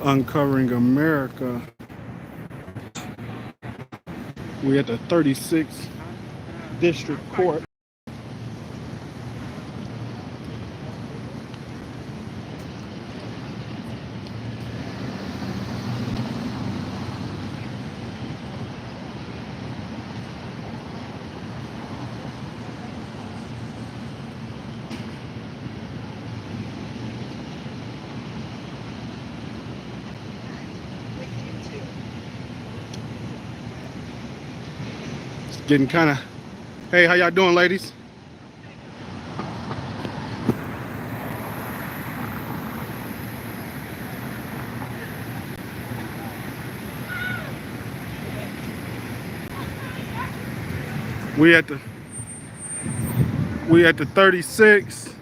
Uncovering America. We at the 36th District Court. It's getting kind of, hey, how y'all doing, ladies? We at the 36.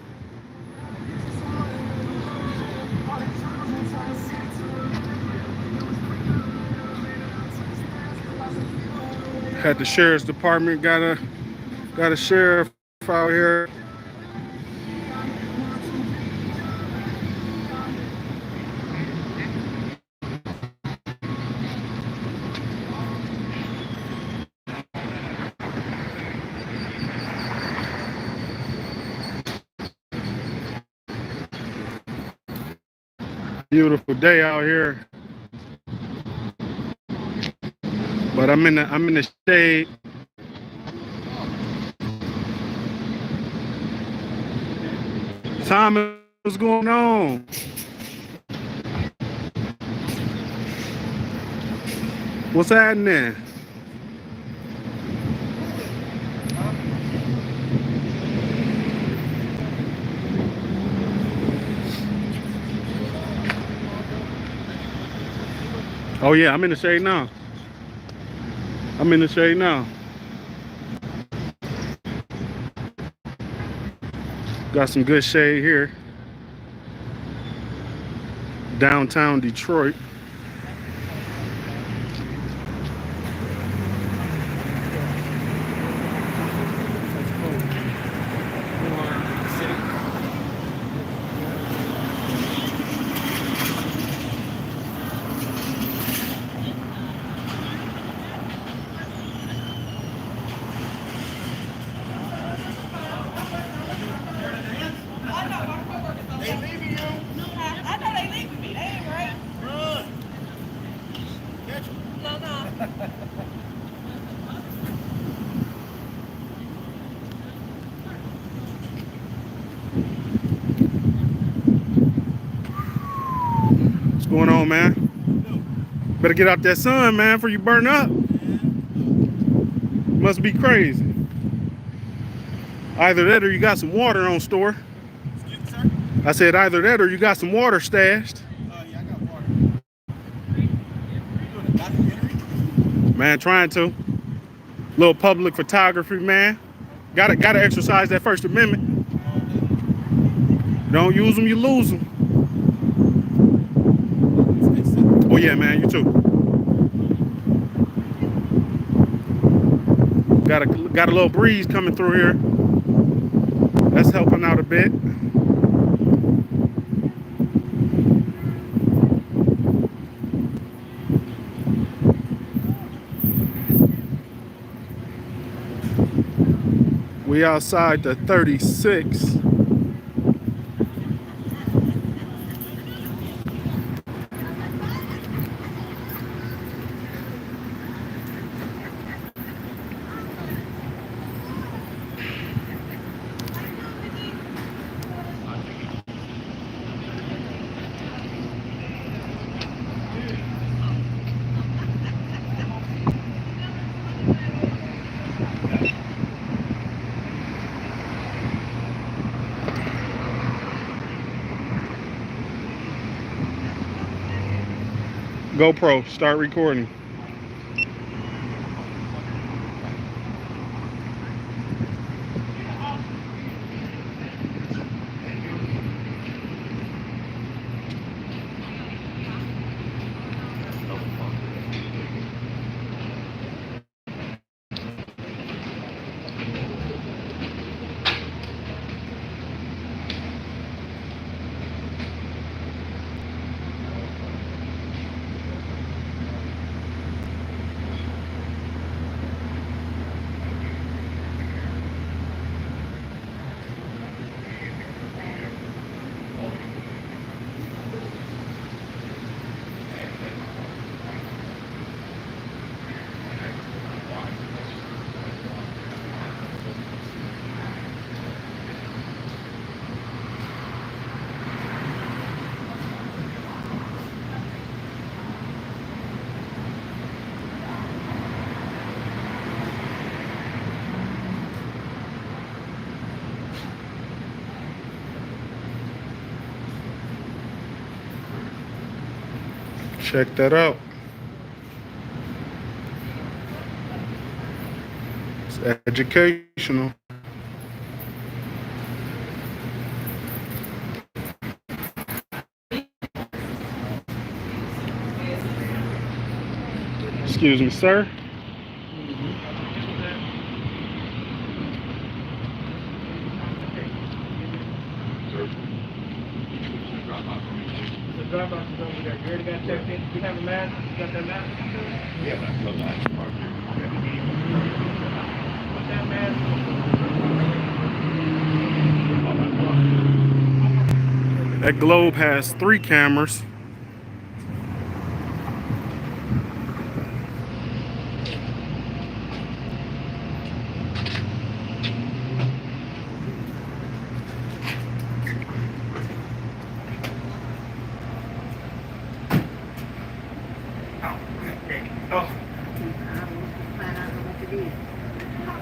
Had the sheriff's department, got a sheriff out here. Beautiful day out here. But I'm in the shade. Thomas, what's going on? What's happening? Oh yeah, I'm in the shade now. I'm in the shade now. Got some good shade here. Downtown Detroit. What's going on, man? Better get out that sun, man, before you burn up. Must be crazy. Either that or you got some water on store. Excuse me, sir? I said either that or you got some water stashed. Yeah, I got water. You doing a documentary? Man, trying to. Little public photography, man. Gotta exercise that First Amendment. Don't use them, you lose them. Oh yeah, man, you too. Got a little breeze coming through here. That's helping out a bit. We outside the 36. GoPro, start recording. Check that out. It's educational. Excuse me, sir. The drop box is over there. You already got checked in. You have a mask? You got that mask? Yeah, but I still got it. Put that mask on. That globe has 3 cameras. Oh.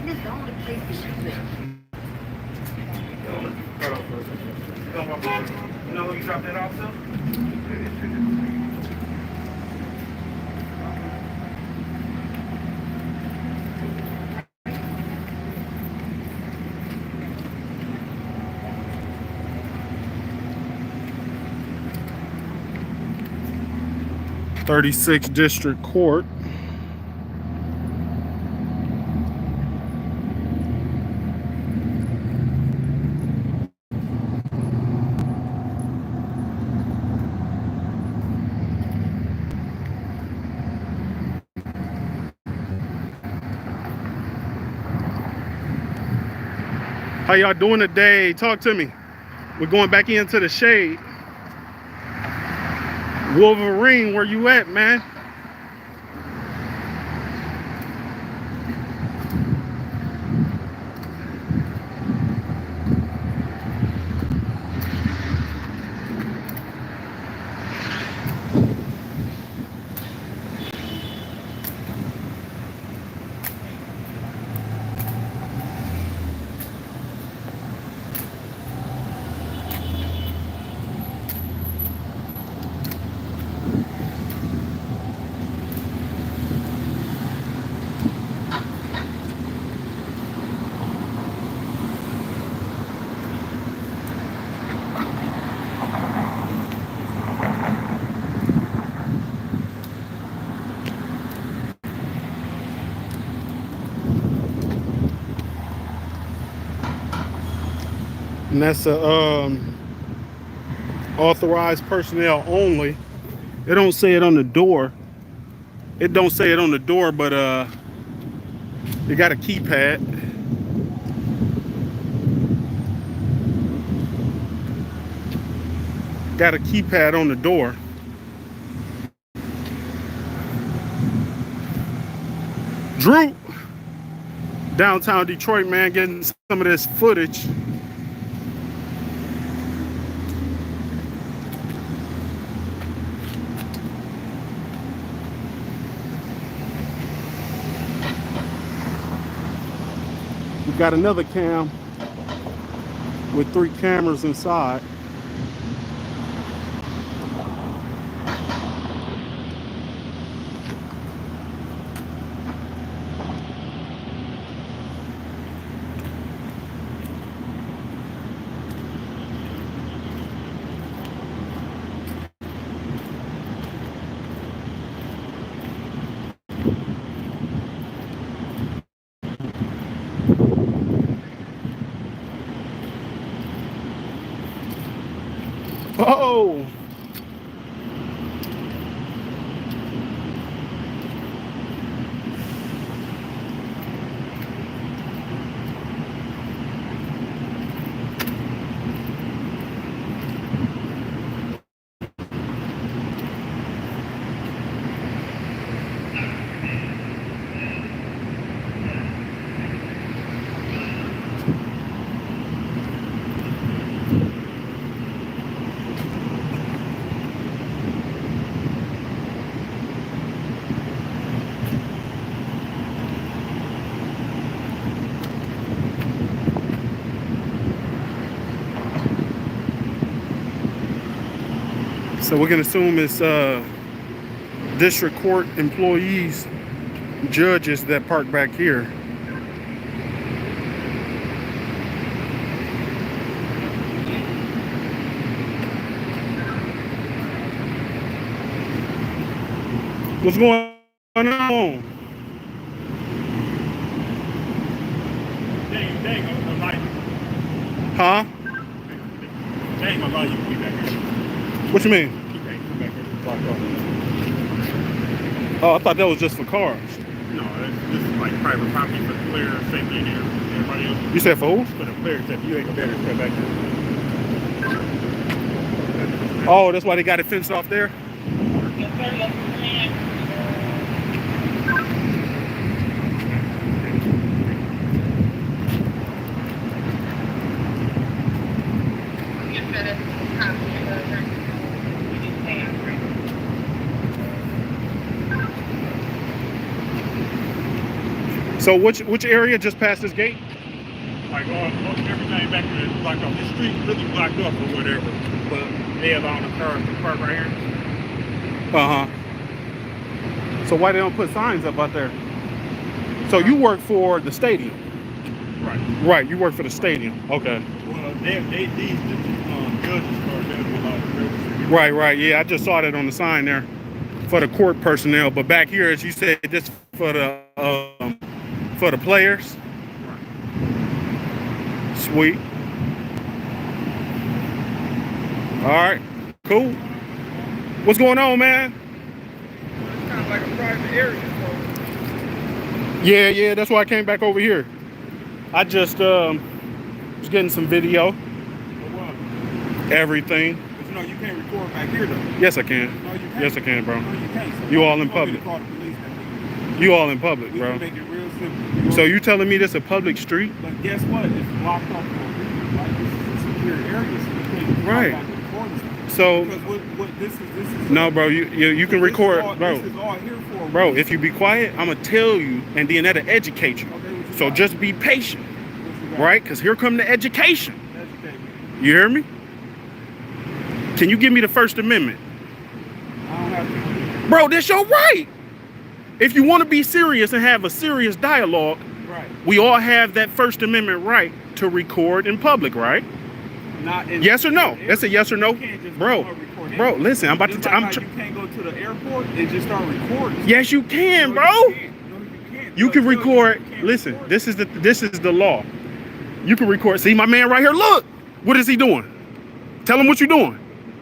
This is the only place you should live. You know where you drop that off to? 36th District Court. How y'all doing today? Talk to me. We're going back into the shade. Wolverine, where you at, man? And that's a authorized personnel only. It don't say it on the door. It don't say it on the door, but it got a keypad. Got a keypad on the door. Drew, downtown Detroit, man, getting some of this footage. We got another cam with 3 cameras inside. Oh! So we can assume it's district court employees, judges that park back here. What's going on? They ain't gonna lie. Huh? They ain't gonna lie you to be back here. What you mean? You can't come back here. Blocked off. Oh, I thought that was just for cars. No, this is like private property for the players, safety and everybody else. You said for who? For the players, if you ain't gonna be able to step back here. Oh, that's why they got it fenced off there? So which area just past this gate? Like most everything back there is blocked off. The street really blocked off or whatever. But they allow the cars to park right here. Uh-huh. So why they don't put signs up out there? So you work for the stadium? Right. Right, you work for the stadium. Okay. Well, these judges cars, they'll be allowed to go. Right, yeah, I just saw that on the sign there for the court personnel. But back here, as you said, this for the players. Right. Sweet. All right, cool. What's going on, man? It's kind of like a private area. Yeah, that's why I came back over here. I just was getting some video. Everything. But you know, you can't record back here, though. Yes, I can. No, you can't. Yes, I can, bro. No, you can't. So You all in want me to public. call the police then? You all in public, We bro. can make it real simple. So you telling me this a public street? But guess what? It's blocked off for a reason, right? This is a secure area, so you can't Right. come back and record this. So Because what this is no, bro. You can record, bro. This is all here for a Bro, reason. if you be quiet, I'm gonna tell you, and then that'll educate you. Okay, what you So got? just be patient, What you got? right? Because here come the education. Educate me. You hear me? Can you give me the First Amendment? I don't have to. Bro, that's your right. If you want to be serious and have a serious dialogue, Right. we all have that First Amendment right to record in public, right? Not in Yes or no? That's a yes or no? You can't just Bro, go and record bro, anything. listen, I'm about Just to, like I'm how tr- you can't go to the airport and just start recording. yes, you can, No, bro. you can't. No, you can't. You can Tell record, you can't listen, record. this is the law. You can record, see my man right here, look. What is he doing? Tell him what you're doing.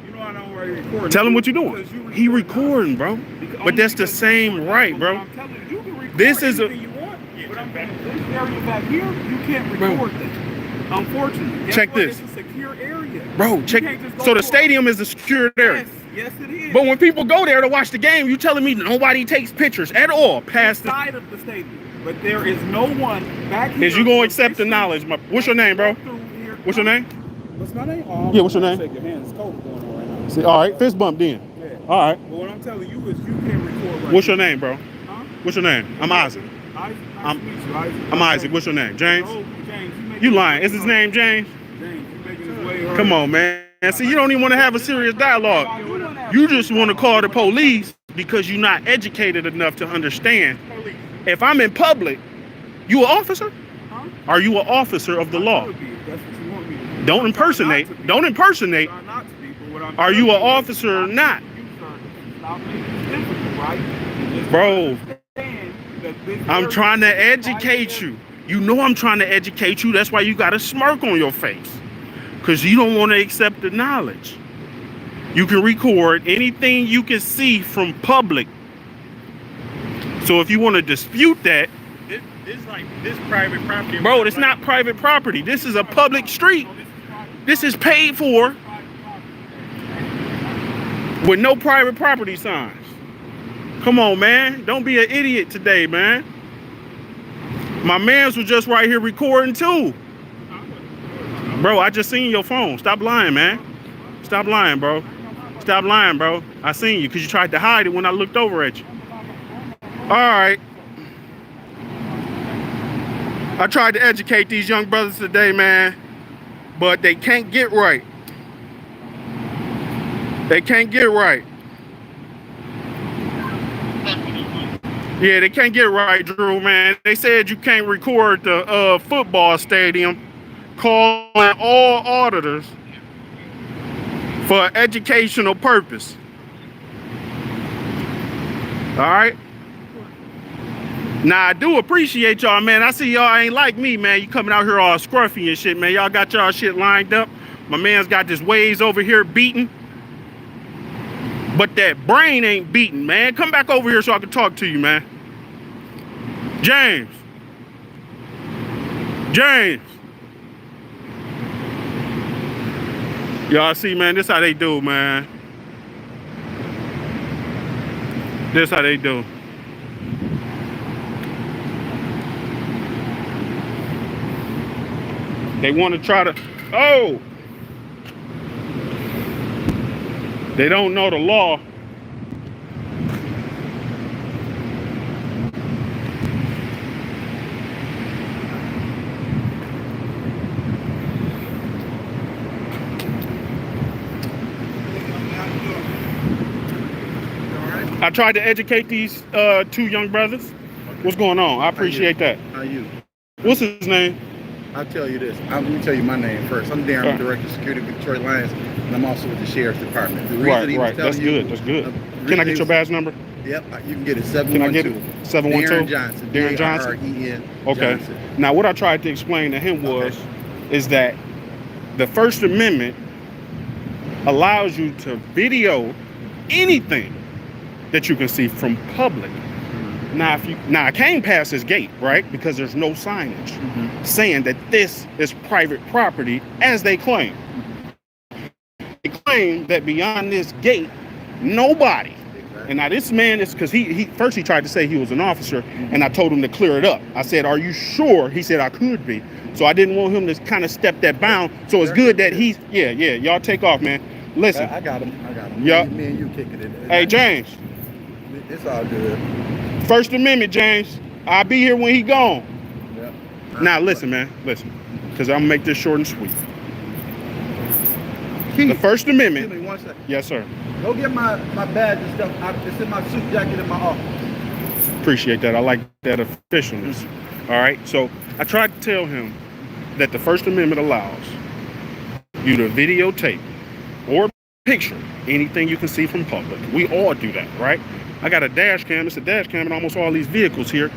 You know I don't already record. Tell him what you're doing. Because you He recording. recording, bro. Because- But that's the because you same recording. right, But bro. I'm telling you, you can record This is a- anything you want. But I'm saying, this area back here, you can't Bro. record that. Unfortunately. Guess Check what? this. It's a secure area. Bro, You check. can't just go So the to a- stadium is a secured area. Yes, it is. But when people go there to watch the game, you telling me nobody takes pictures at all past the. Side of the stadium. But there is no one back here. Is you gonna accept the knowledge? What's your name, bro? What's your name? What's my name? Yeah, what's your name? Shake your hand. It's cold going on right now. See, all right, fist bump then. Yeah. All right. But what I'm telling you is you can't record right What's your now. name, bro? Huh? What's your name? I'm Isaac. Isaac, nice I'm- to meet you, Isaac. I'm Isaac. What's your name? James? Oh, James, You lying? Is his name James? James, you making his way hard. Come on, man. See, you don't even want to have a serious dialogue. You just want to call the police because you're not educated enough to understand. Police. If I'm in public, you an officer? Huh? Are you an officer of the law? Could be, if that's what you want me to do. Don't Try impersonate. not to be. Don't impersonate. Try not to be, but what I'm Are you telling an is officer or stop not? you, sir. Stop making it difficult, right? And just Bro, understand that this I'm area trying to is private educate area. you. You know I'm trying to educate you. That's why you got a smirk on your face. Because you don't want to accept the knowledge. You can record anything you can see from public. So if you want to dispute that, This private property. bro, it's not private property. This is a public street. This is paid for with no private property signs. Come on, man. Don't be an idiot today, man. My mans was just right here recording too. Bro, I just seen your phone. Stop lying, man. Stop lying, bro. Stop lying, bro. I seen you because you tried to hide it when I looked over at you. All right. I tried to educate these young brothers today, man, but they can't get right. They can't get right. Yeah, they can't get it right, Drew, man. They said you can't record the football stadium, calling all auditors for educational purpose. All right? Now, I do appreciate y'all, man. I see y'all ain't like me, man. You coming out here all scruffy and shit, man. Y'all got y'all shit lined up. My man's got this Waze over here beating. But that brain ain't beating, man. Come back over here so I can talk to you, man. James. Y'all see, man, this how they do, man. This how they do. They want to try to, oh! They don't know the law. I tried to educate these two young brothers. What's going on? I appreciate that. How you? What's his name? I'll tell you this. Let me tell you my name first. I'm Darren, Director of Security with Detroit Lions, and I'm also with the Sheriff's Department. The reason he was Right. That's telling you- good. That's good. Can I get your badge number? Yep, you can get it. Can I get it? 712. 712? Darren Johnson. Darren Johnson? D-A-R-R-E-N Okay. Johnson. Now, what I tried to explain to him was, is that the First Amendment allows you to video anything that you can see from public. Now, I came past this gate, right? Because there's no signage saying that this is private property, as they claim. They claim that beyond this gate, nobody. And now this man is, because he first he tried to say he was an officer, and I told him to clear it up. I said, "Are you sure?" He said, "I could be." So I didn't want him to kind of step that bound. So it's good that he's, yeah. Y'all take off, man. Listen. I got him. Yeah. Me and you kicking it. Hey, James. It's all good. First Amendment, James. I'll be here when he gone. Yep. Now listen, man. Listen, because I'm gonna make this short and sweet. Keith, The First Amendment. Give me 1 second. Yes, sir. Go get my badge and stuff. It's in my suit jacket in my office. Appreciate that. I like that officialness. All right. So I tried to tell him that the First Amendment allows you to videotape or picture anything you can see from public. We all do that, right? I got a dash cam. It's a dash cam in almost all these vehicles here.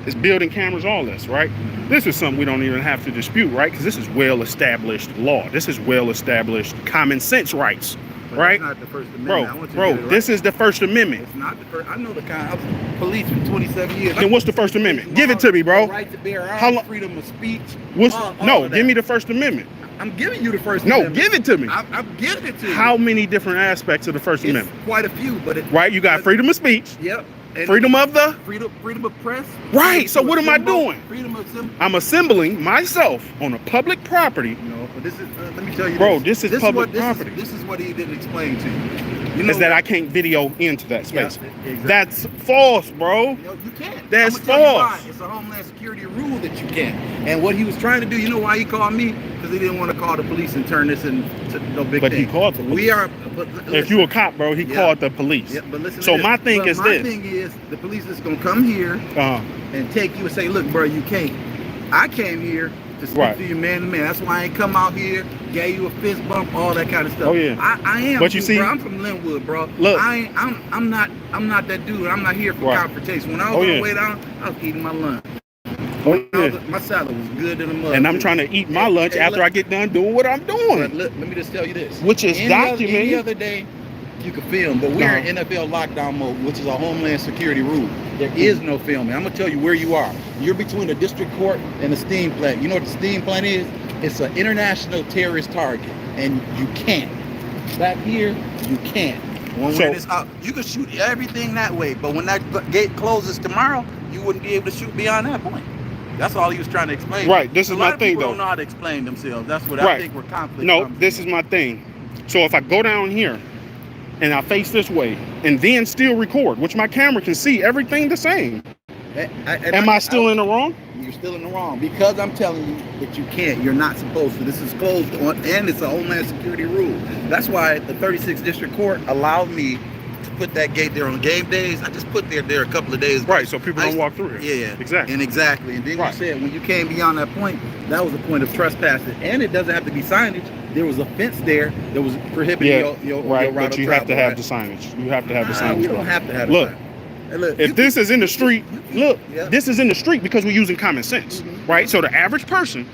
It's building cameras, all this, right? This is something we don't even have to dispute, right? Because this is well-established law. This is well-established common sense rights, But right? That's not the First Amendment. I want you to Bro, get it right. this is the First Amendment. It's not the first. I know the kind. I was police for 27 years. Then what's the First Amendment? Give it to me, bro. The right to bear arms, How lo- freedom of speech. What's all no? of Give that. me the First Amendment. I'm giving you the First No, Amendment. give it to me. I'm giving it to you. How many different aspects of the First It's Amendment? quite a few, but it. Right? You got freedom of speech, Yep. And freedom of the. freedom of press. Right, so freedom what of am I symbol, doing? Freedom of symbol. I'm assembling myself on a public property. No, but this is. Let me tell you. Bro, this is public what, property. This is what he didn't explain to you. You know Is that what? I can't video into that space. Yeah, exactly. That's false, bro. You know, you can't. That's I'ma tell you why. false. It's a Homeland Security rule that you can't. And what he was trying to do, you know why he called me? Because he didn't want to call the police and turn this into no big But thing. he called the police. We are. But If you a cop, bro, he Yeah. called the police. Yeah, but listen. So to my this. thing But is my this. thing is the police is gonna come here and take you and say, look, bro, you can't. I came here to speak Right. to you man to man. That's why I ain't come out here, gave you a fist bump, all that kind of stuff. Oh, yeah. I am. But you too, see- bro. I'm from Linwood, bro. Look. I'm not that dude. I'm not here for Right. confrontation. When I was Oh, on yeah. the way down, I was eating my lunch. Oh, yeah. My salad was good in the mud. And I'm trying to eat my lunch Hey, after look. I get done doing what I'm doing. But look, let me just tell you this. Which is Any documented. other day, you can film, but we're in NFL lockdown mode, which is a Homeland Security rule. There is no filming. I'm gonna tell you where you are. You're between the district court and the steam plant. You know what the steam plant is? It's an international terrorist target, and you can't. Back here, you can't. When So- we're this out, you can shoot everything that way, but when that gate closes tomorrow, you wouldn't be able to shoot beyond that point. That's all he was trying to explain. Right, this is A my lot of thing, people though. don't know how to explain themselves. That's what Right. I think we're conflict. No, comes this in. is my thing. So if I go down here and I face this way and then still record, which my camera can see everything the same, am I still in the wrong? You're still in the wrong because I'm telling you that you can't. You're not supposed to. This is closed on, and it's a Homeland Security rule. That's why the 36th District Court allowed me to put that gate there on game days. I just put there a couple of days. Right, so people don't walk through here. Yeah, Exactly. And then Right. you said when you came beyond that point, that was a point of trespassing, and it doesn't have to be signage. There was a fence there that was prohibiting your right, route but of you have to travel, have the signage. You have to have the Nah, signage. we don't have to have the Look, sign. Hey, look, if this is in the street, look, Yeah. this is in the street because we're using common sense, right? So the average person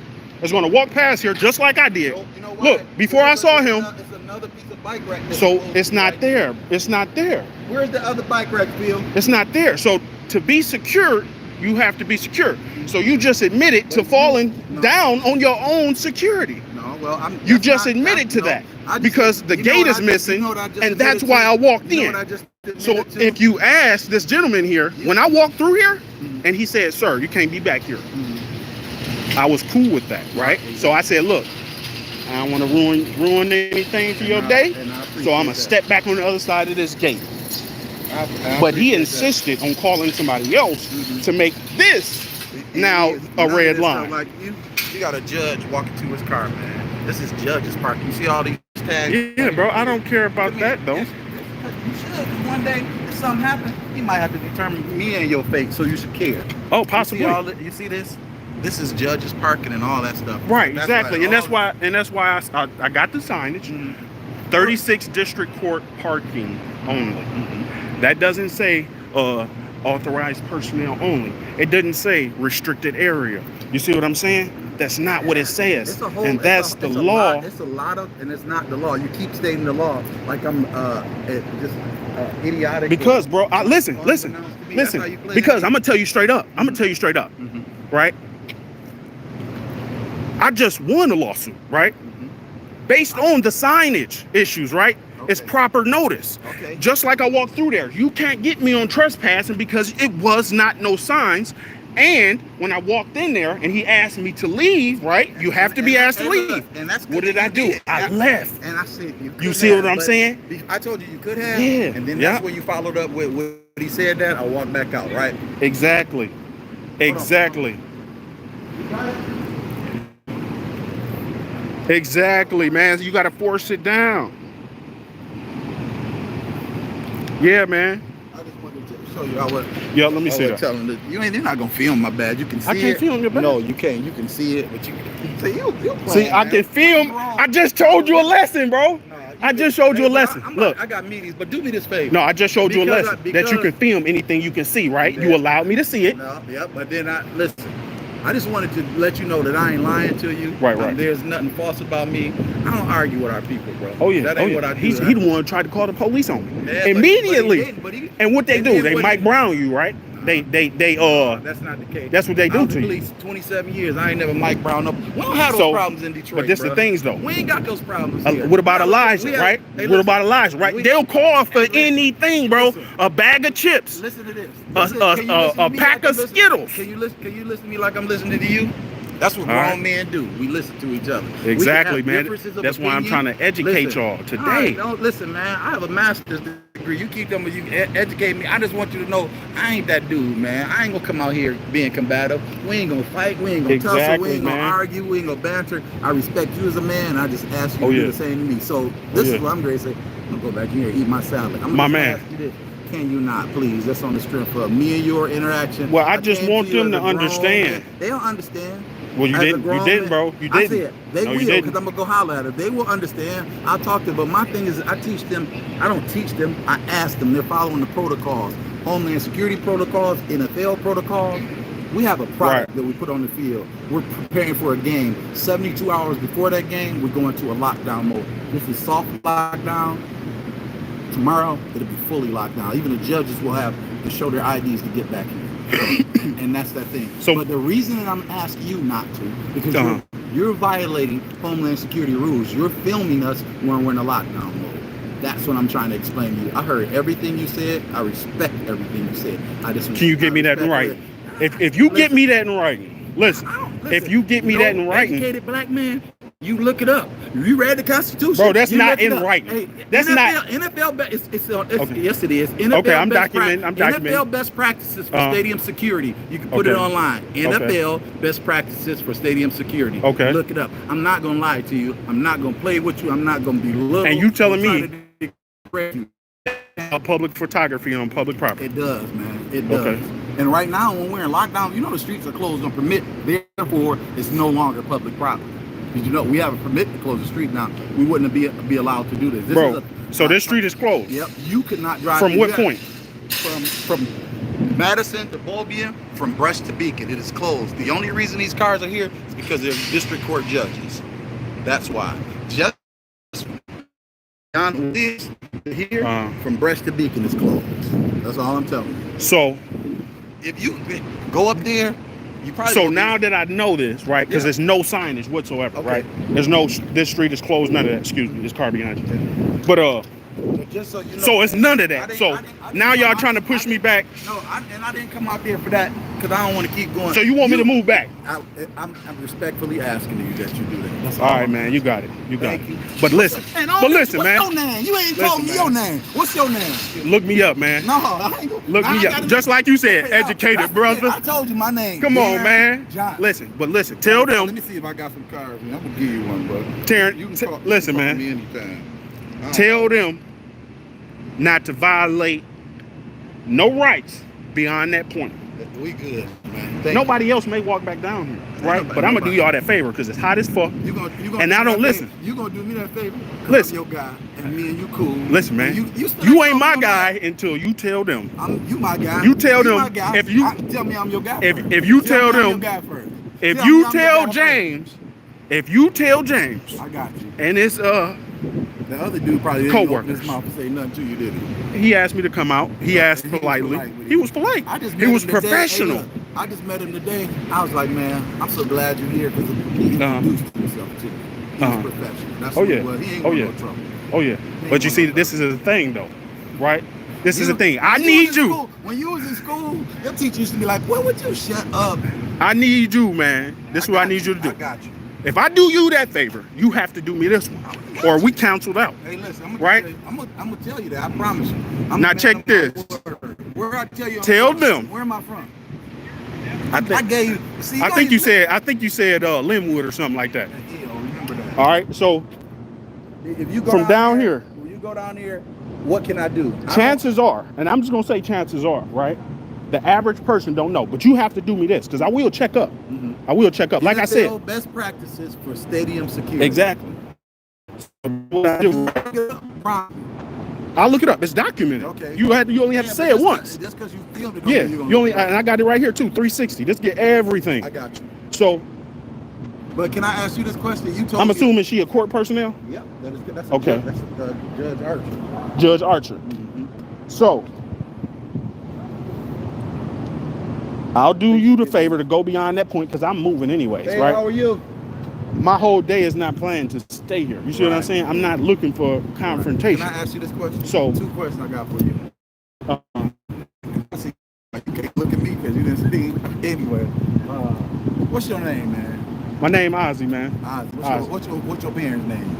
is going to walk past here just like I did. You know what? Look, before I saw him, It's another piece of bike rack. that's so closed it's not right there. It's not there. Where's the other bike rack, Phil? It's not there. So to be secure, you have to be secure. So you just admitted to But you- falling no. down on your own security. No, well, You that's just not- admitted to no, that I just- because the you know gate what is I just- missing, you know what I just and that's admitted why to? I walked You know in. what I just So admitted to? if you ask this gentleman here, Yeah. when I walked through here, Mhm. and he said, "Sir, you can't be back here," Mhm. I was cool with that, right? So I said, "Look, I don't want to ruin anything for your day, so I'm gonna step back on the other side of this gate." But he insisted on calling somebody else Mhm. to make this now a red line. Like you got a judge walking to his car, man. This is Judge's Park. You see all these tags? Yeah, bro, I don't care about that though. You should. One day, if something happens, he might have to determine me and your fate, so you should care. Oh, possibly. You see this? This is Judge's Parking and all that stuff. Right, That's exactly, and all- that's why I got the signage. Mhm. 36 District Court parking only. Mhm. That doesn't say authorized personnel only. It doesn't say restricted area. You see what I'm saying? That's not what it says, It's a whole, and that's the it's a law. lot- it's a lot of, and it's not the law. You keep stating the law like I'm just idiotic. Because, bro, listen. Because I'm gonna tell you straight up. Mhm. Right? I just won a lawsuit, right? Based on the signage issues, right? It's Okay. proper notice. Okay. Just like I walked through there. You can't get me on trespassing because it was not no signs. And when I walked in there and he asked me to leave, right? You have to be asked to And leave. look, and that's What good did I you do? did. I left. And I said, You see what I'm but saying? I told you could have. Yeah, And then yeah. that's when you followed up with what he said that I walked back out, right? Exactly. Exactly. Exactly, man. You got to force it down. Yeah, man. I just wanted to show you. I was Yeah, let me see that. telling you, you're not gonna film my badge. You can see I it. can't film your badge. No, you can't. You can see it, but you see you See, playing, I man. can film. I just told you a lesson, bro. No, I just showed you a lesson. Look. I got meetings, but do me this favor. No, I just showed you a Because lesson that you because- can film anything you can see, right? You Yeah. allowed me to see it. No, yeah, but then listen. I just wanted to let you know that I ain't lying to you. Right, right. There's nothing false about me. I don't argue with our people, bro. Oh yeah, that oh ain't yeah. what I do. He the one who tried to call the police on me Yeah, but immediately. he didn't, but he- And what they and do? then They what Mike he- Brown you, right? They That's not the case. That's what they do I was to you. police 27 years. I ain't never Mike Brown up. We don't have those So, problems in Detroit. but this bro. the things though. We ain't got those problems. Here. What about We have- Elijah, we have- right? Hey, What listen, about Elijah, right? we- They'll call for Hey, listen. anything, bro. Listen. A bag of chips, Listen to this. a Listen, can you listen to a me pack like of I'm listening- Skittles. Can you listen to me like I'm listening to you? That's what All grown right. men do. We listen to each other. We can Exactly, have man. differences of That's why I'm opinion. trying to educate Listen. y'all All today. right, don't listen, man. I have a master's degree. You keep telling me you educate me. I just want you to know I ain't that dude, man. I ain't gonna come out here being combative. We ain't gonna fight. We ain't gonna tussle. Exactly, We ain't gonna man. argue. We ain't gonna banter. I respect you as a man. I just ask you Oh, to yeah. do the same to me. So this yeah. is what I'm going to say. I'm gonna go back in here and eat my salad. I'm My gonna man. ask you this. Can you not, please? That's on the strength of me and your interaction. Well, I just came want you them as to a grown understand. man. They don't understand. Well, you As a didn't, grown man, bro. You I didn't. said they No, will, you because didn't. I'm gonna go holler at them. They will understand. I'll talk to them. But my thing is, I teach them. I don't teach them. I ask them. They're following the protocols, Homeland Security protocols, NFL protocols. We have a product Right. that we put on the field. We're preparing for a game. 72 hours before that game, we're going to a lockdown mode. This is soft lockdown. Tomorrow, it'll be fully locked down. Even the judges will have to show their IDs to get back here. And that's that thing. So- but the reason that I'm asking you not to, because Uh-huh. you're violating Homeland Security rules. You're filming us when we're in a lockdown mode. That's what I'm trying to explain to you. I heard everything you said. I respect everything you said. I just Can you get me that in writing? If you get me that in writing, listen. If you get me that in writing, educated black man, you look it up. You read the Constitution. Bro, that's You not look it in up. writing. Hey, That's not- it's Okay. yes, it is. NFL Okay, I'm best documenting, I'm documenting. NFL best practices for Uh-huh. stadium security. You can put Okay. it online. NFL best practices for stadium security. Okay. Look it up. I'm not gonna lie to you. I'm not gonna play with you. I'm not gonna be little. And you telling me- public photography on public property. It does, man. It does. Okay. And right now, when we're in lockdown, you know the streets are closed on permit. Therefore, it's no longer public property. Did you know we have a permit to close the street now? We wouldn't be allowed to do this. Bro, so this street is closed? Yep. You could not drive. From what point? From Madison to Beaubien, from Brush to Beacon, it is closed. The only reason these cars are here is because they're district court judges. That's why. Just beyond this here, from Brush to Beacon is closed. That's all I'm telling you. So if you go up there, you probably. So now that I know this, right? Because there's no signage whatsoever, right? There's no. This street is closed. None of that. Excuse me. This car behind you. But just so you know, so it's none of that. So now y'all trying to push me back. No, I didn't come out there for that because I don't want to keep going. So you want me to move back? I'm respectfully asking you that you do that. That's all right, man. You got it. You got Thank it. you. But listen. What's man. Your name? You ain't told me your name. What's your name? Look me up, man. No, I ain't Look me up. Just like you said, educated, brother. I told you my name. Come on, man. John. Listen. Tell them. Let me see if I got some cars. I'm gonna give you one, bro. Terrence, listen, man. Me anytime. Tell them not to violate no rights beyond that point. We good, man. Nobody else may walk back down here, right? But I'm gonna do y'all that favor because it's hot as fuck. You gonna and I don't listen. You gonna do me that favor? Listen, I'm your guy, and me and you cool. Listen, man. You ain't my guy until you tell them. You my guy. You tell them if you tell me I'm your guy. If you tell them, if you tell James, I got you. And it's the other dude probably didn't open his mouth and say nothing to you, did he? He asked me to come out. He asked politely. He was polite. He was professional. I just met him today. I was like, man, I'm so glad you're here because he introduced himself to me. He was professional. That's what he was. He ain't no trouble. Oh yeah. But you see, this is a thing though, right? This is a thing. I need you. When you was in school, your teacher used to be like, "What would you shut up?" I need you, man. This is what I need you to do. I got you. If I do you that favor, you have to do me this one, or we canceled out. Hey, listen, I'm gonna tell you that. I promise you. Now check this. Where I tell you? Tell them. Where am I from? I gave you. See, I think you said Linwood or something like that. Yeah, remember that. All right, so if you go from down here, when you go down here, what can I do? Chances are, and I'm just gonna say chances are, right? The average person don't know, but you have to do me this because I will check up. Mm-hmm. I will check up. Like I said, best practices for stadium security. Exactly. I'll look it up. It's documented. Okay. You only have to say it once. Just because you filmed it. Yeah. You only, and I got it right here too. 360. Just get everything. I got you. So. But can I ask you this question? You told I'm me. assuming she a court personnel. Yep. That's okay. That's Judge Archer. Judge Archer. Mm-hmm. So. I'll do you the favor to go beyond that point because I'm moving anyways, hey, right? How are you? My whole day is not planned to stay here. You see what I'm saying? I'm not looking for confrontation. Can I ask you this question? So, 2 questions I got for you. You can't look at me because you didn't speak. Anyway, what's your name, man? My name Ozzy, man. Ozzy. What's your parents' name?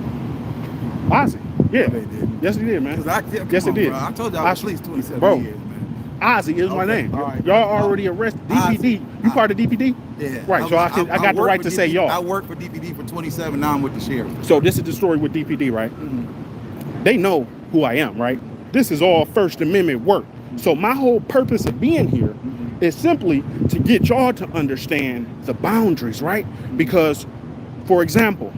Ozzy. Yeah. No, they didn't. Yes, he did, man. Yes, it did. Bro. I told you I was at least 27 bro. years, man. Ozzy is my name. Right. Y'all already arrested. DPD. You part of DPD? Yeah. Right. So I got the right to say y'all. I worked for DPD for 27. Now I'm with the sheriff. So this is the story with DPD, right? Mm-hmm. They know who I am, right? This is all First Amendment work. So my whole purpose of being here is simply to get y'all to understand the boundaries, right? Because, for example,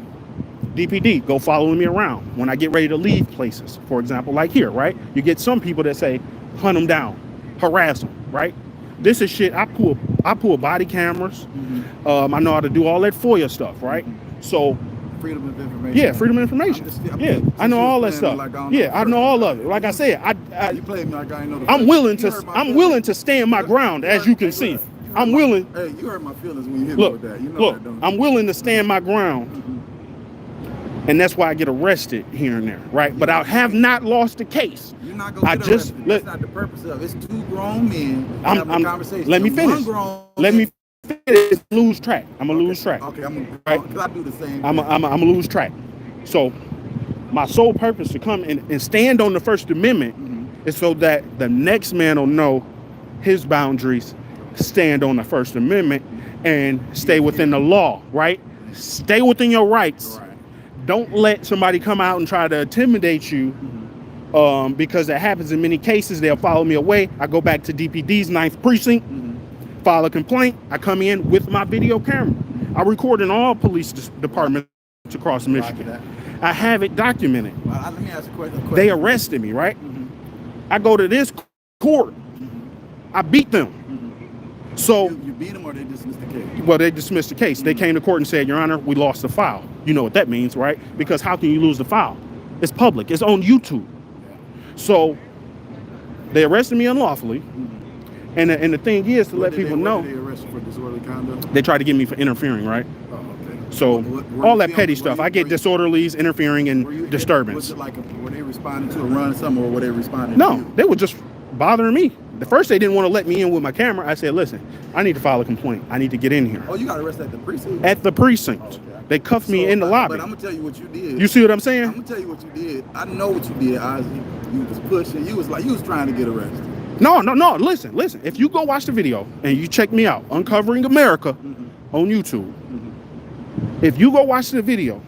DPD, go following me around when I get ready to leave places. For example, like here, right? You get some people that say, hunt them down, harass them, right? This is shit. I pull body cameras. I know how to do all that FOIA stuff, right? So freedom of information. Yeah, freedom of information. I know all that stuff. I know all of it. Like I said, you play me like I ain't know. I'm willing to stand my ground, as you can see. I'm willing. Hey, you hurt my feelings when you hit me with that. You know that, don't you? I'm willing to stand my ground. And that's why I get arrested here and there, right? But I have not lost the case. You're not gonna get arrested. That's not the purpose of it. It's 2 grown men having a conversation. Let me finish. Let me finish. Lose track. I'm gonna lose track. Okay, because I do the same. I'm gonna lose track. So my sole purpose to come and stand on the First Amendment is so that the next man will know his boundaries, stand on the First Amendment, and stay within the law, right? Stay within your rights. Don't let somebody come out and try to intimidate you because that happens in many cases. They'll follow me away. I go back to DPD's 9th precinct, file a complaint. I come in with my video camera. I record in all police departments across Michigan. I have it documented. Let me ask a question. They arrested me, right? I go to this court. I beat them. So you beat them or they dismissed the case? Well, they dismissed the case. They came to court and said, Your Honor, we lost the file. You know what that means, right? Because how can you lose the file? It's public. It's on YouTube. So they arrested me unlawfully. And the thing is to let people know. What did they arrest you for disorderly conduct? They tried to get me for interfering, right? Oh, okay. So all that petty stuff. I get disorderlies, interfering, and disturbance. Was it like were they responding to a run or something, or were they responding to No, you? they were just bothering me. The first they didn't want to let me in with my camera. I said, listen, I need to file a complaint. I need to get in here. Oh, you got arrested at the precinct? At the precinct. Okay. They cuffed me in the lobby. But I'm gonna tell you what you did. You see what I'm saying? I'm gonna tell you what you did. I know what you did, Ozzy. You was pushing. You was trying to get arrested. No. Listen. If you go watch the video and you check me out, Uncovering America on YouTube. If you go watch the video,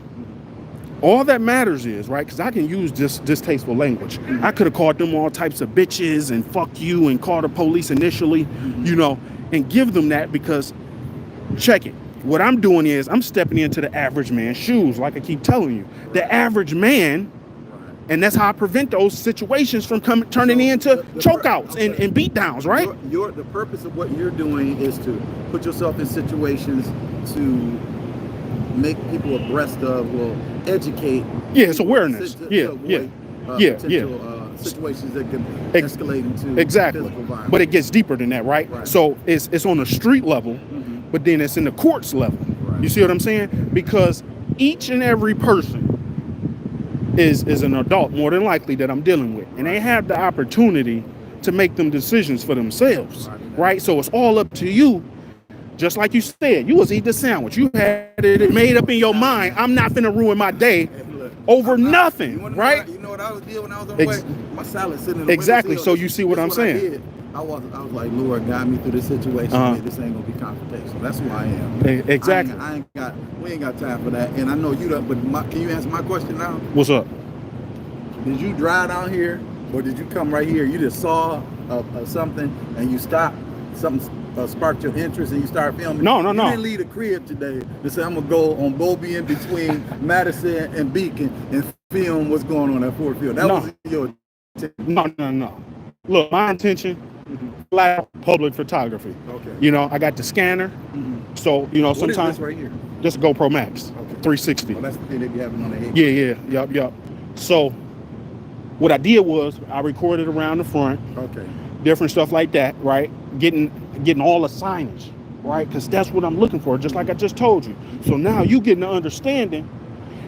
all that matters is, right, because I can use this distasteful language. I could have called them all types of bitches and fuck you and call the police initially, you know, and give them that because, check it. What I'm doing is I'm stepping into the average man's shoes, like I keep telling you. The average man, and that's how I prevent those situations from turning into chokeouts and beatdowns, right? The purpose of what you're doing is to put yourself in situations to make people abreast of, educate. Yeah, it's awareness. Avoid, situations that can escalate into exactly. physical violence. But it gets deeper than that, right? So it's on the street level, but then it's in the courts level. You see what I'm saying? Because each and every person is an adult, more than likely, that I'm dealing with, and they have the opportunity to make them decisions for themselves, right? So it's all up to you. Just like you said, you was eating the sandwich. You had it made up in your mind. I'm not finna ruin my day over nothing, right? You know what I was doing when I was on the way? My salad sitting in the exactly. windowsill. So you see what I'm saying? I was like, Lord, guide me through this situation. This ain't gonna be confrontational. That's who I am. Exactly. We ain't got time for that. And I know you don't. But can you answer my question now? What's up? Did you drive down here, or did you come right here? You just saw something and you stopped. Something sparked your interest and you started filming. No. You didn't leave the crib today to say I'm gonna go on Bobby in between Madison and Beacon and film what's going on at Ford Field. That wasn't your intention. No. Look, my intention, flat public photography. Okay. You know, I got the scanner. So, you know, What sometimes is this right here? just GoPro Max, Okay. 360. Well, that's the thing they be having on the head. Yeah. Yup. So what I did was I recorded around the front, Okay. different stuff like that, right? Getting all the signage, right? Because that's what I'm looking for, just like I just told you. So now you get an understanding,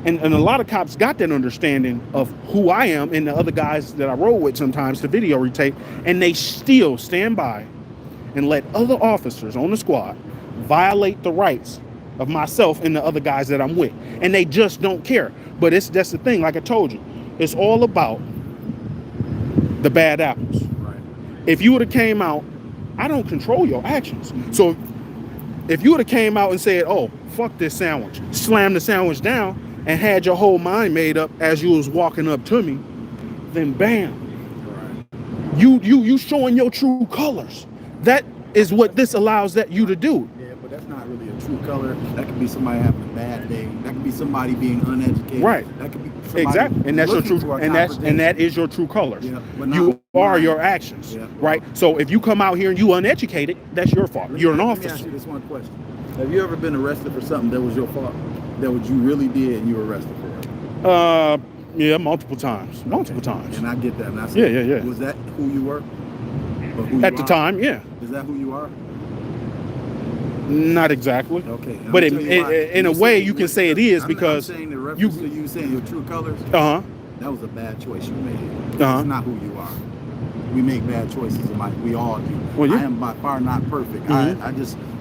and a lot of cops got that understanding of who I am and the other guys that I roll with sometimes to video retape, and they still stand by and let other officers on the squad violate the rights of myself and the other guys that I'm with. And they just don't care. But that's the thing, like I told you, it's all about the bad apples. Right. If you would have came out, I don't control your actions. So if you would have came out and said, oh, fuck this sandwich, slammed the sandwich down and had your whole mind made up as you was walking up to me, then bam, you showing your true colors. That is what this allows you to do. Yeah, but that's not really a true color. That could be somebody having a bad day. That could be somebody being uneducated. Right. That could be somebody Exactly, and that's your looking true, for a and that is your true colors. Yeah, but not you are mine. your actions, Yeah. right? So if you come out here and you uneducated, that's your fault. You're an Let me officer. ask you this one question. Have you ever been arrested for something that was your fault? That what you really did and you were arrested for it? Yeah, multiple times. And I get that. And I said, Yeah. Was that who you were? Or who At you the are? time, yeah. Is that who you are? Not exactly. Okay. and But I'll tell you why. in a You way, said you can say it is I'm because saying the reference to you saying your true colors. Uh-huh. That was a bad choice you made. Uh-huh. It's not who you are. We make bad choices in life. We all do. Well, yeah. I am by far not perfect. Mhm.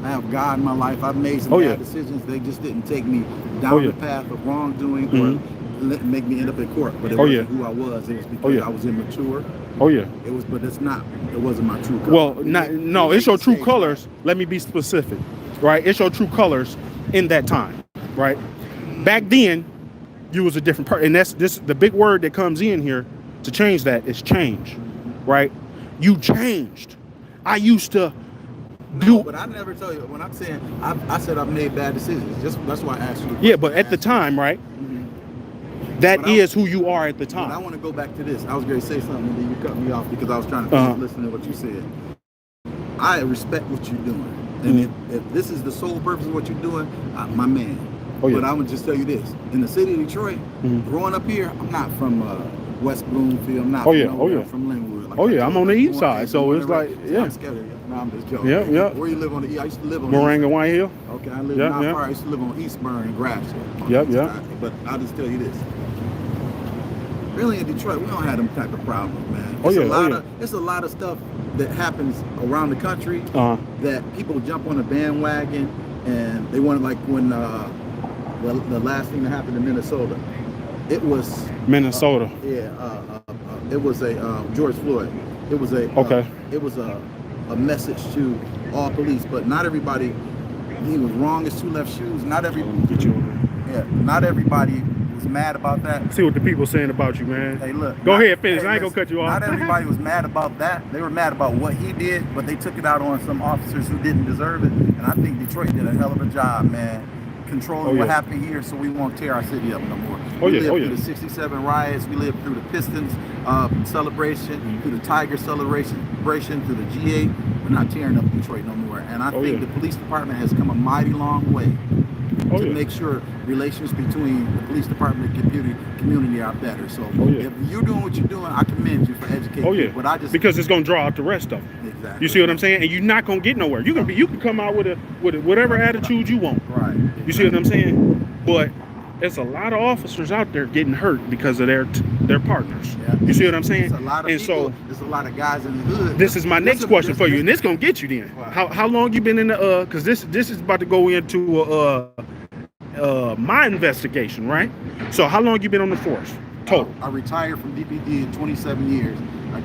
I have God in my life. I've made some bad decisions. They just didn't take me down the path of wrongdoing or make me end up in court. But it wasn't who I was. It was because I was immature. Oh yeah. It was, but it wasn't my true color. Well, no, it's your true colors. Let me be specific, right? It's your true colors in that time, right? Back then, you was a different person, and that's the big word that comes in here to change that is change, right? You changed. I used to do. No, but I never tell you when I'm saying I said I've made bad decisions. Just that's why I asked you. Yeah, but at the time, right? That is who you are at the But I time. want to go back to this. I was going to say something, and then you cut me off because I was trying to listen to what you said. I respect what you're doing, and if this is the sole purpose of what you're doing, my man. Oh, yeah. But I'm gonna just tell you this: in the city of Detroit, growing up here, I'm not from West Bloomfield. I'm not. Oh, yeah. From Oh, yeah. I'm from Linwood. Like Oh, yeah, I'm on the east side, born so and it's like, raised. yeah. I'm scared of you. No, I'm just joking. Yeah, yeah. Where you live on the east? I used to live on the east. Moraga White Hill. Okay, I live Yeah, not yeah. far. I used to live on Eastburn and Grafton. Yep, yep. But I'll just tell you this. Really, in Detroit, we don't have them type of problems, man. Oh, It's yeah, a lot oh, of it's a lot of stuff that happens around the country that people jump on a bandwagon and they want to, like when the last thing that happened in Minnesota. It was Minnesota. It was a George Floyd. It was a it was a message to all police, but not everybody. He was wrong as two left shoes. Not everybody was mad about that. See what the people saying about you, man. Hey, look. Go ahead, finish. I ain't gonna cut you off. Not everybody was mad about that. They were mad about what he did, but they took it out on some officers who didn't deserve it. And I think Detroit did a hell of a job, man, controlling what happened here, so we won't tear our city up no more. We lived through the 67 riots. We lived through the Pistons celebration, through the Tiger celebration, through the G8. We're not tearing up Detroit no more. And I think the police department has come a mighty long way to make sure relations between the police department and community are better. So if you're doing what you're doing, I commend you for educating people. But I just because it's gonna draw out the rest of them. Exactly. You see what I'm saying? And you're not gonna get nowhere. You can come out with whatever attitude you want. Right. You see what I'm saying? But there's a lot of officers out there getting hurt because of their partners. Yeah. You see what I'm saying? There's a lot of people. There's a lot of guys in the hood. This is my next question for you, and this gonna get you then. Wow. How long you been in the because this is about to go into my investigation, right? So how long you been on the force total? I retired from DPD in 27 years.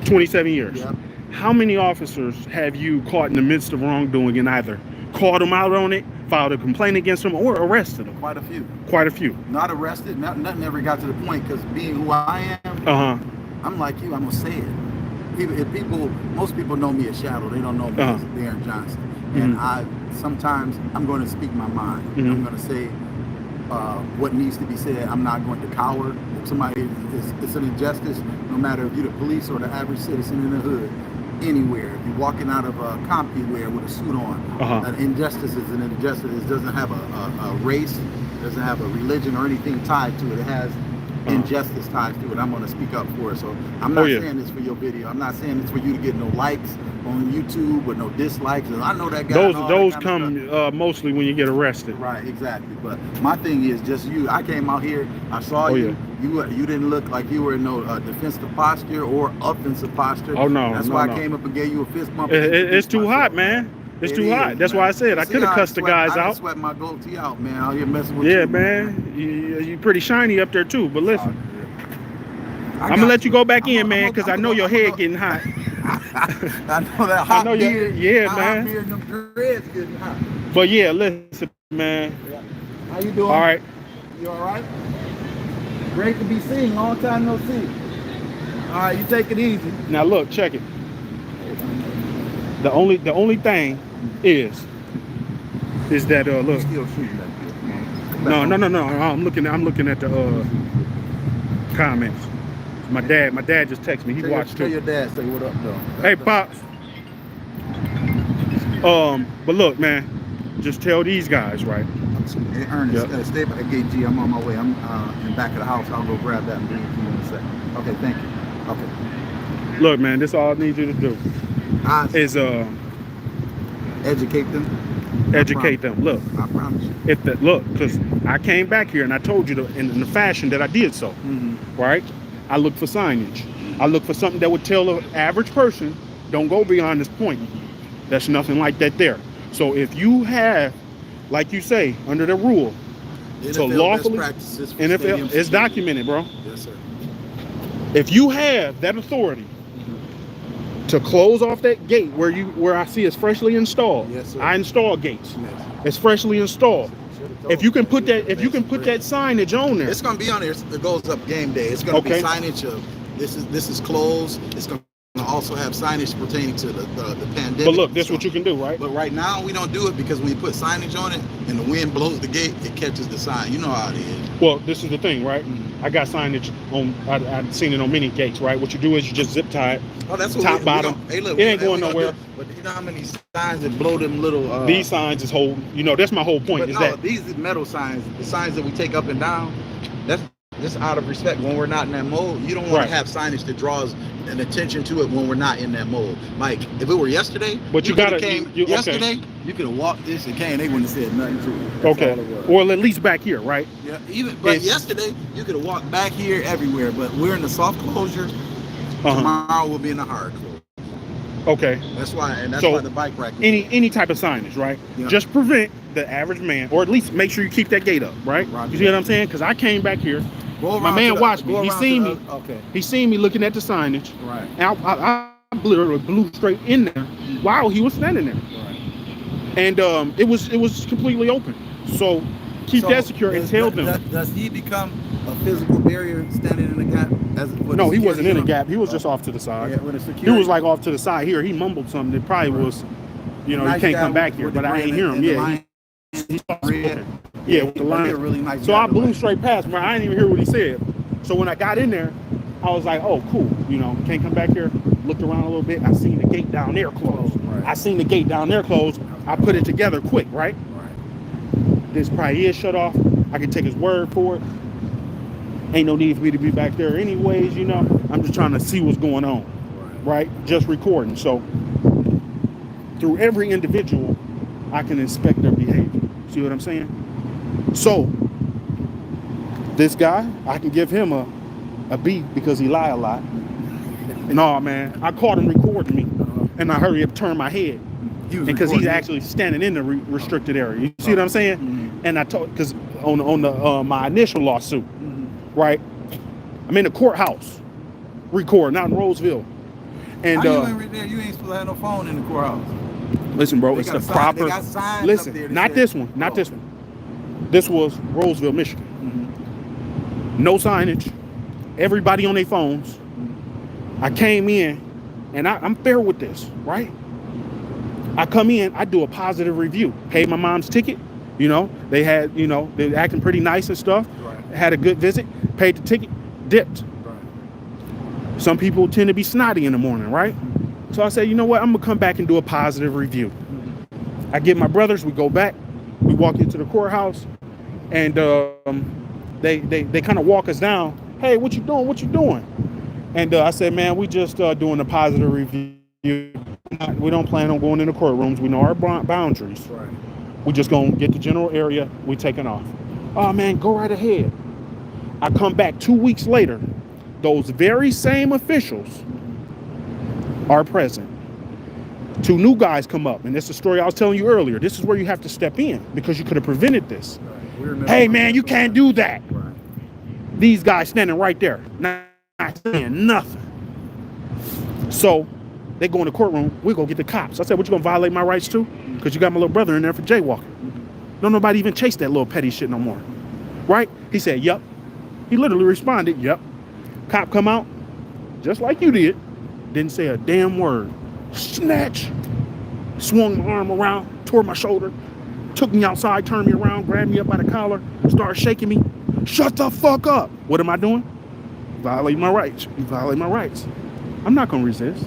27 years. Yep. How many officers have you caught in the midst of wrongdoing and either called them out on it, filed a complaint against them, or arrested them? Quite a few. Quite a few. Not arrested. Nothing ever got to the point because being who I am, I'm like you. I'm gonna say it. Most people know me as Shadow. They don't know me as Darren Johnson. And sometimes I'm going to speak my mind. I'm going to say what needs to be said. I'm not going to cower. If somebody it's an injustice, no matter if you're the police or the average citizen in the hood, anywhere. If you're walking out of CompuWare with a suit on, an injustice is an injustice. It doesn't have a race, doesn't have a religion or anything tied to it. It has injustice tied to it. I'm going to speak up for it. So I'm not saying this for your video. I'm not saying it's for you to get no likes on YouTube or no dislikes. And I know that guy. Those come mostly when you get arrested. Right, exactly. But my thing is just you. I came out here. I saw you. You didn't look like you were in no defensive posture or offensive posture. Oh no. That's why I came up and gave you a fist bump. It's too hot, man. It's too hot. That's why I said I could have cussed the guys out. I sweat my goatee out, man. Out here messing with you. Yeah, man. You're pretty shiny up there too. But listen, I'm gonna let you go back in, man, because I know your head getting hot. I know that hot beard. Man. Hot beard and them dreads getting hot. But yeah, listen, man. Yeah. How you doing? All right. You all right? Great to be seen. Long time no see. All right, you take it easy. Now look, check it. The only thing is that look. Still shooting that. No. I'm looking at the comments. My dad just texted me. He watched too. Tell your dad say what up though. Hey Pops. But look, man, just tell these guys, right? Hey, Ernest, stay by the gate, G. I'm on my way. I'm in back of the house. I'll go grab that and bring it to you in a second. Okay, thank you. Okay. Look, man, this all I need you to do is educate them. Educate them. Look, I promise you. Because I came back here and I told you in the fashion that I did so. Right? I look for signage. I look for something that would tell an average person, don't go beyond this point. There's nothing like that there. So if you have, like you say, under the rule, to lawfully, NFL, it's documented, bro. Yes, sir. If you have that authority to close off that gate where I see it's freshly installed, yes, sir. I install gates. Yes. It's freshly installed. If you can put that signage on there, it's gonna be on there. It goes up game day. It's gonna be signage of This is closed. It's going to also have signage pertaining to the pandemic. But look, this is what you can do, right? But right now we don't do it because when you put signage on it and the wind blows the gate, it catches the sign. You know how it is. Well, this is the thing, right? I got signage on. I've seen it on many gates, right? What you do is you just zip tie it. Oh, that's what top bottom. Hey, look, it ain't going nowhere. But you know how many signs that blow them little? These signs is whole. You know, that's my whole point. But Is no, that these metal signs, the signs that we take up and down, that's just out of respect. When we're not in that mode, you don't want to have signage that draws an attention to it when we're not in that mode. Like if it were yesterday, but you gotta yesterday. Okay. You could have walked this and came. They wouldn't have said nothing to it. Okay. Well, at least back here, right? Yeah. But yesterday you could have walked back here everywhere. But we're in the soft closure. Tomorrow we'll be in the hard closure. Okay. That's why, and that's why the bike rack. Any type of signage, right? Yeah. Just prevent the average man, or at least make sure you keep that gate up, right? You see what I'm saying? Because I came back here. My man watched me. He seen me. Okay. He seen me looking at the signage. Right. And I literally blew straight in there while he was standing there. Right. And it was completely open. So keep that secure and tell them. Does he become a physical barrier standing in the gap? No, he wasn't in a gap. He was just off to the side. Yeah, he was like off to the side here. He mumbled something that probably was, you know, you can't come back here. But I ain't hear him. Yeah. Yeah, with the line. Really nice. So I blew straight past him. I didn't even hear what he said. So when I got in there, I was like, oh, cool. You know, can't come back here. Looked around a little bit. I seen the gate down there closed. Right. I seen the gate down there closed. I put it together quick, right? This probably is shut off. I can take his word for it. Ain't no need for me to be back there anyways, you know. I'm just trying to see what's going on, right? Just recording. So through every individual, I can inspect their behavior. See what I'm saying? So this guy, I can give him a B because he lie a lot. No, man, I caught him recording me, and I hurry up, turn my head, because he's actually standing in the restricted area. You see what I'm saying? Mm-hmm. And I told, because on the my initial lawsuit, right? I'm in the courthouse, recording out in Roseville, and you ain't there. You ain't supposed to have no phone in the courthouse. Listen, bro, it's the proper. Listen, not this one, not this one. This was Roseville, Michigan. Mm-hmm. No signage. Everybody on their phones. Mm-hmm. I came in, and I'm fair with this, right? I come in, I do a positive review. Paid my mom's ticket. You know, they had, you know, they acting pretty nice and stuff. Right. Had a good visit. Paid the ticket. Dipped. Right. Some people tend to be snotty in the morning, right? So I said, you know what? I'm gonna come back and do a positive review. I get my brothers. We go back. We walk into the courthouse, and they kind of walk us down. Hey, what you doing? What you doing? And I said, man, we just doing a positive review. We don't plan on going in the courtrooms. We know our boundaries. Right. We just gonna get the general area. We taking off. Oh man, go right ahead. I come back 2 weeks later. Those very same officials are present. 2 new guys come up, and it's the story I was telling you earlier. This is where you have to step in because you could have prevented this. Right. Hey man, you can't do that. Right. These guys standing right there, not saying nothing. So they go in the courtroom. We go get the cops. I said, what, you gonna violate my rights too? Because you got my little brother in there for jaywalking. Don't nobody even chase that little petty shit no more. Right? He said, yup. He literally responded, yup. Cop come out, just like you did. Didn't say a damn word. Snatch. Swung my arm around, tore my shoulder, took me outside, turned me around, grabbed me up by the collar, started shaking me. Shut the fuck up. What am I doing? Violating my rights. You violate my rights. I'm not going to resist.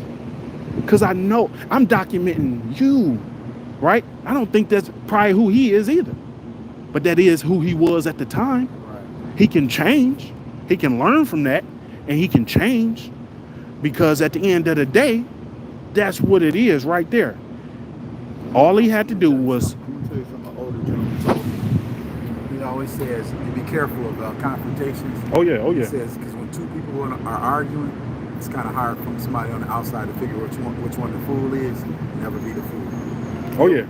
Because I know I'm documenting you, right? I don't think that's probably who he is either. But that is who he was at the time. Right. He can change. He can learn from that. And he can change. Because at the end of the day, that's what it is right there. All he had to do was... Let me tell you something older gentleman. He always says, be careful of confrontations. Oh, yeah, oh, yeah. He says, because when 2 people are arguing, it's kind of hard for somebody on the outside to figure which one the fool is. Never be the fool. Oh, yeah.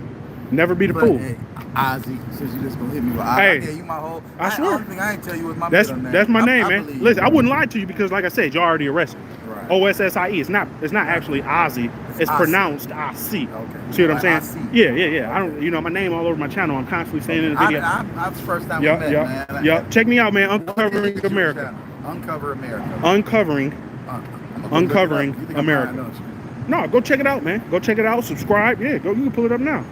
Never be the fool. Hey, Ozzy, since you just gonna hit me with Ozzy, hey, I tell you my whole... I swear. The only thing I ain't tell you was my that's middle name. That's my name, man. Listen, you. I wouldn't lie to you because, like I said, you're already arrested. Right. OSSIE. It's not actually Ozzy. It's pronounced Ozzy. Okay. See what I'm saying? Yeah. I don't. You know, my name all over my channel. I'm constantly saying in the video. That's the first time we met, man. Yeah. Check me out, man. Uncovering America. Uncover America. Uncovering Uncovering You think I'm America. lying, don't you? No, go check it out, man. Go check it out. Subscribe. Yeah, go. You can pull it up now.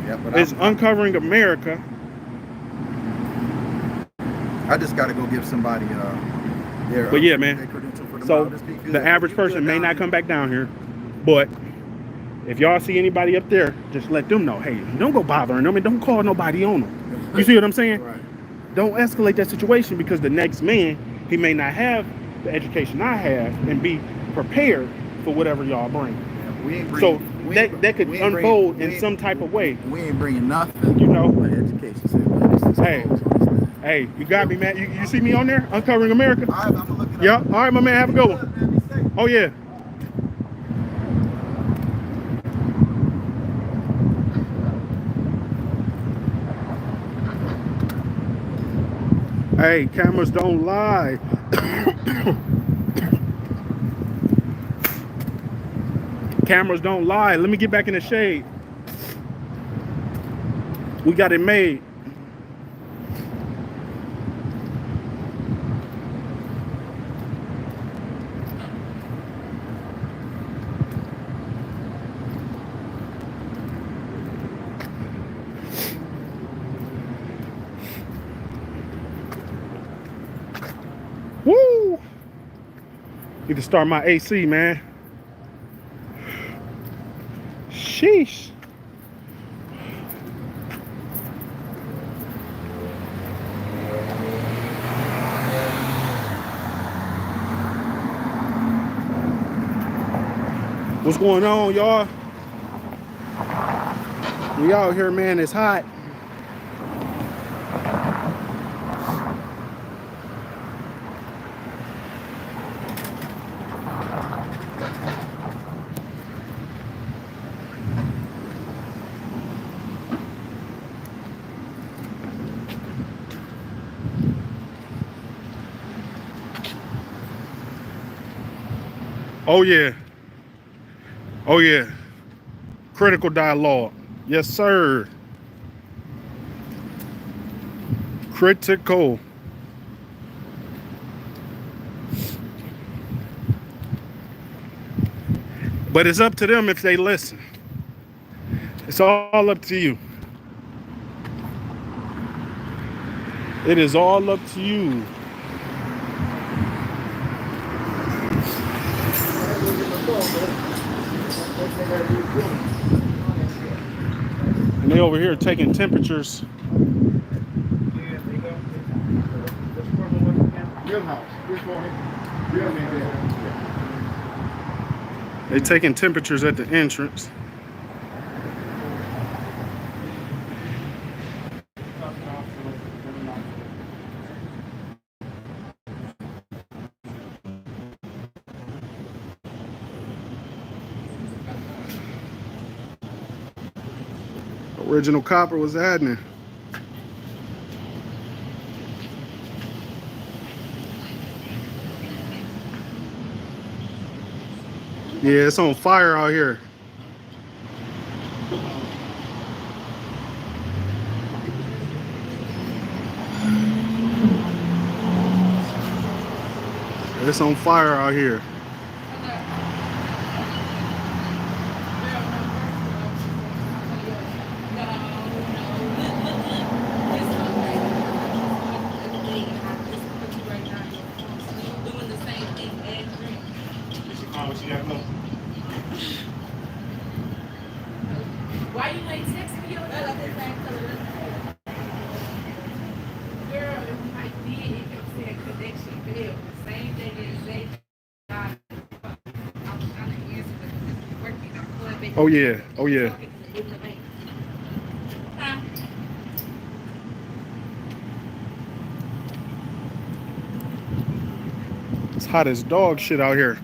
Yeah, but It's Uncovering America. I just got to go give somebody their. But yeah, man. their credential for So tomorrow. Just be good. the average You person good may down not here. come back down here, but if y'all see anybody up there, just let them know. Hey, don't go bothering them and don't call nobody on them. You see what I'm saying? Right. Don't escalate that situation because the next man, he may not have the education I have and be prepared for whatever y'all bring. Yeah, we ain't So bringing, we ain't- that could we ain't unfold bringing- in some type of way. We ain't bringing nothing. You know. But education. So this is Hey. closed on this thing. Hey, you got me, man. You see me on there? Uncovering America? All right, I'm gonna look it up. Yeah. All right, my man. Have a good one. Man, be safe. Oh, yeah. Hey, cameras don't lie. Cameras don't lie. Let me get back in the shade. We got it made. Woo! Need to start my AC, man. Sheesh. What's going on, y'all? We out here, man. It's hot. Oh, yeah. Oh, yeah. Critical dialogue. Yes, sir. Critical. But it's up to them if they listen. It's all up to you. It is all up to you. And they over here taking temperatures. They taking temperatures at the entrance. Original Copper was happening. Yeah, it's on fire out here. It's on fire out here. Why you ain't text me your other thing? Girl, if I did, it kept saying connection failed. Same thing as they I'm trying to answer, but it's working. I'm going back. Oh yeah, oh yeah. Huh? It's hot as dog shit out here.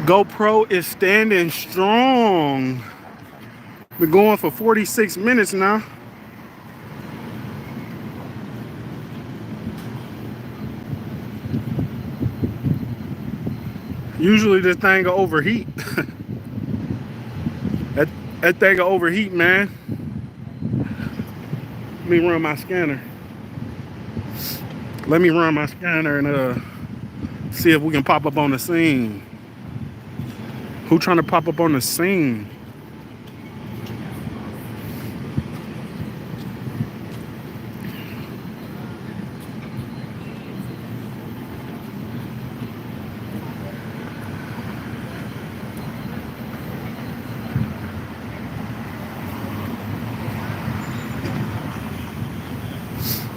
GoPro is standing strong. Been going for 46 minutes now. Usually this thing will overheat. that thing will overheat, man. Let me run my scanner. Let me run my scanner and see if we can pop up on the scene. Who trying to pop up on the scene?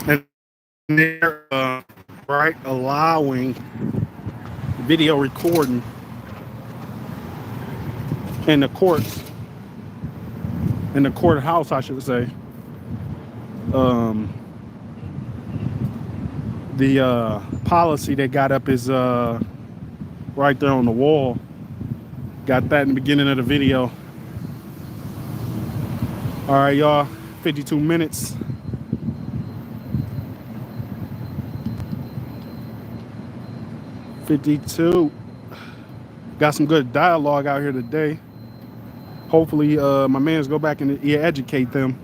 And they're right allowing video recording in the courts, in the courthouse, I should say. The policy they got up is right there on the wall. Got that in the beginning of the video. All right, y'all, 52 minutes. Got some good dialogue out here today. Hopefully my mans go back and educate them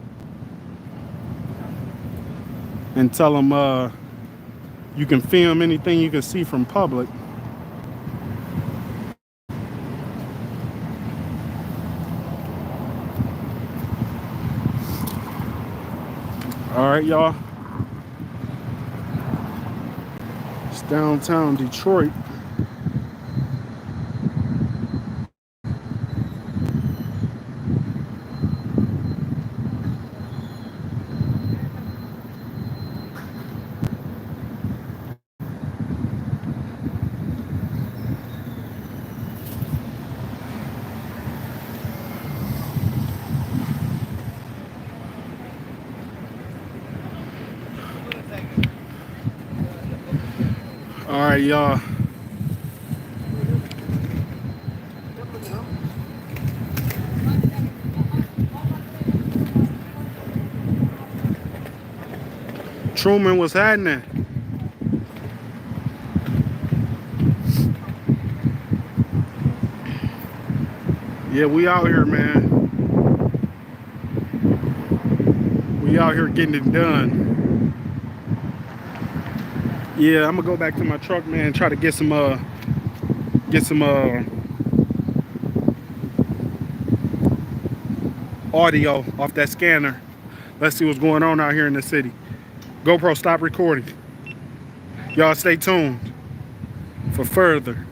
and tell them you can film anything you can see from public. All right, y'all. It's downtown Detroit. All right, y'all. Truman, what's happening? Yeah, we out here, man. We out here getting it done. Yeah, I'm gonna go back to my truck, man, and try to get some audio off that scanner. Let's see what's going on out here in the city. GoPro, stop recording. Y'all stay tuned for further.